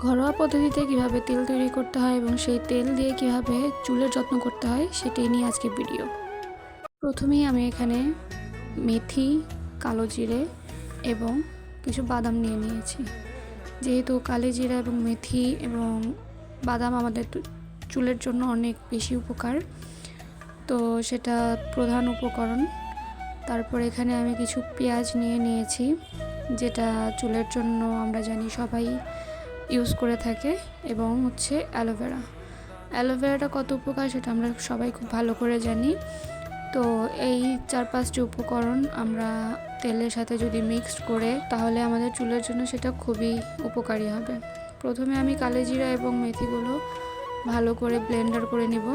ঘরোয়া পদ্ধতিতে কিভাবে তেল তৈরি করতে হয় এবং সেই তেল দিয়ে কিভাবে চুলের যত্ন করতে হয় সেটাই নিয়ে আজকে ভিডিও। প্রথমেই আমি এখানে মেথি, কালো জিরে এবং কিছু বাদাম নিয়ে নিয়েছি। যেহেতু কালো জিরা এবং মেথি এবং বাদাম আমাদের চুলের জন্য অনেক বেশি উপকার, তো সেটা প্রধান উপকরণ। তারপর এখানে আমি কিছু পেঁয়াজ নিয়ে নিয়েছি, যেটা চুলের জন্য আমরা জানি সবাই ইউজ করে থাকে, এবং হচ্ছে অ্যালোভেরাটা কত উপকার সেটা আমরা সবাই খুব ভালো করে জানি। তো এই 4-5টি উপকরণ আমরা তেলের সাথে যদি মিক্সড করে, তাহলে আমাদের চুলের জন্য সেটা খুবই উপকারী হবে। প্রথমে আমি কালোজিরা এবং মেথিগুলো ভালো করে ব্লেন্ডার করে নিব,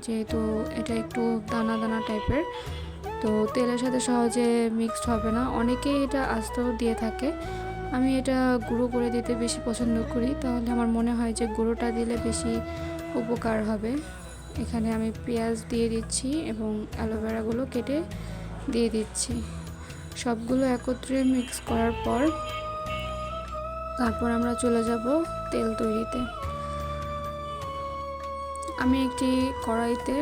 যেহেতু এটা একটু দানা দানা টাইপের, তো তেলের সাথে সহজে মিক্সড হবে না। অনেকেই এটা আস্তেও দিয়ে থাকে, আমি এটা গুঁড়ো করে দিতে বেশি পছন্দ করি, তাহলে আমার মনে হয় যে গুঁড়োটা দিলে বেশি উপকার হবে। এখানে আমি পেঁয়াজ দিয়ে দিচ্ছি এবং অ্যালোভেরাগুলো কেটে দিয়ে দিচ্ছি। সবগুলো একত্রে মিক্স করার পর তারপর আমরা চলে যাব তেল তৈরিতে। আমি একটি কড়াইতে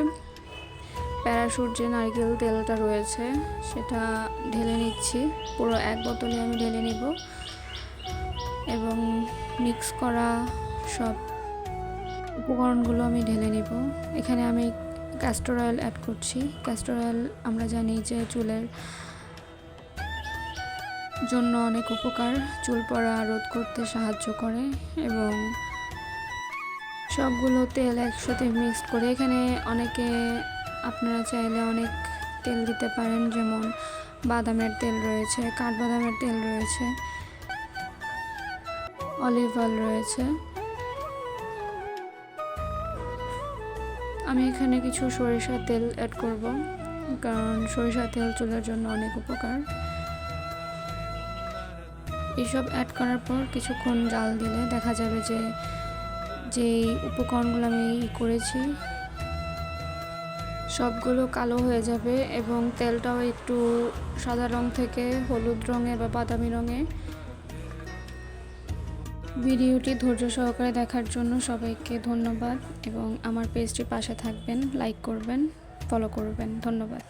প্যারাশুট যে নারকেল তেলটা রয়েছে সেটা ঢেলে নিচ্ছি। পুরো এক বোতলে আমি ঢেলে নিব এবং মিক্স করা সব উপকরণগুলো আমি ঢেলে নিব। এখানে আমি ক্যাস্টর অয়েল অ্যাড করছি। ক্যাস্টর অয়েল আমরা জানি যে চুলের জন্য অনেক উপকার, চুল পড়া রোধ করতে সাহায্য করে, এবং সবগুলো তেল একসাথে মিক্স করে এখানে অনেকে আপনারা চাইলে অনেক তেল দিতে পারেন, যেমন বাদামের তেল রয়েছে, কাঠবাদামের তেল রয়েছে, অলিভ অয়েল রয়েছে। আমি এখানে কিছু সরিষার তেল অ্যাড করব, কারণ সরিষার তেল চুলের জন্য অনেক উপকার। এসব অ্যাড করার পর কিছুক্ষণ জাল দিলে দেখা যাবে যে যেই উপকরণগুলো আমি করেছি সবগুলো কালো হয়ে যাবে, এবং তেলটাও একটু সাদা রং থেকে হলুদ রঙের বা বাদামি রঙে। ভিডিওটি ধৈর্য সহকারে দেখার জন্য সবাইকে ধন্যবাদ, এবং আমার পেজটির পাশে থাকবেন, লাইক করবেন, ফলো করবেন। ধন্যবাদ।